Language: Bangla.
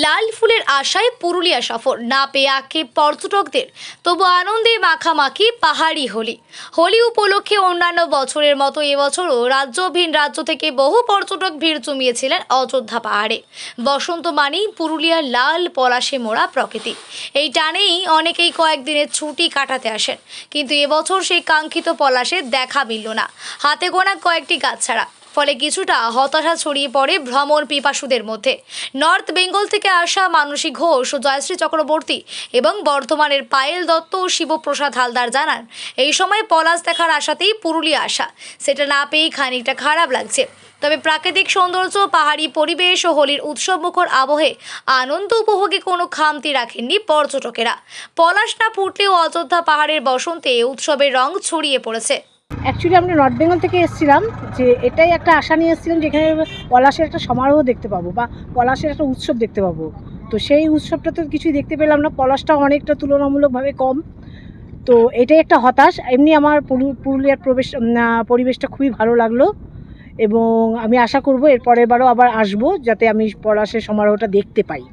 লাল ফুলের আশায় পুরুলিয়া সফর না পেয়ে আঁকে পর্যটকদের, তবু আনন্দে মাখামাখি পাহাড়ি হোলি। হোলি উপলক্ষে অন্যান্য বছরের মতো এবছরও রাজ্য ভিন রাজ্য থেকে বহু পর্যটক ভিড় জমিয়েছিলেন অযোধ্যা পাহাড়ে। বসন্ত মানেই পুরুলিয়ার লাল পলাশে মোড়া প্রকৃতি। এই টানেই অনেকেই কয়েকদিনের ছুটি কাটাতে আসেন, কিন্তু এবছর সেই কাঙ্ক্ষিত পলাশের দেখা মিলল না, হাতে গোনা কয়েকটি গাছ ছাড়া। ফলে কিছুটা হতাশা ছড়িয়ে পড়ে ভ্রমণ পিপাসুদের মধ্যে। নর্থ বেঙ্গল থেকে আসা মানসী ঘোষ ও জয়শ্রী চক্রবর্তী এবং বর্ধমানের পায়েল দত্ত ও শিবপ্রসাদ হালদার জানান, এই সময় পলাশ দেখার আশাতেই পুরুলিয়া আসা, সেটা না পেয়েই খানিকটা খারাপ লাগছে। তবে প্রাকৃতিক সৌন্দর্য, পাহাড়ি পরিবেশ ও হোলির উৎসবমুখর আবহে আনন্দ উপভোগে কোনো খামতি রাখেননি পর্যটকেরা। পলাশ না ফুটলেও অযোধ্যা পাহাড়ের বসন্তে উৎসবের রং ছড়িয়ে পড়েছে। অ্যাকচুয়ালি আমরা নর্থ বেঙ্গল থেকে এসেছিলাম, যে এটাই একটা আশা নিয়ে এসেছিলাম যে এখানে পলাশের একটা সমারোহ দেখতে পাবো বা পলাশের একটা উৎসব দেখতে পাবো। তো সেই উৎসবটা তো কিছুই দেখতে পেলাম না, পলাশটা অনেকটা তুলনামূলকভাবে কম। তো এটাই একটা হতাশ। এমনি আমার পুরুলিয়ার পরিবেশটা খুবই ভালো লাগলো এবং আমি আশা করব এর পরের বারও আবার আসবো, যাতে আমি পলাশের সমারোহটা দেখতে পাই।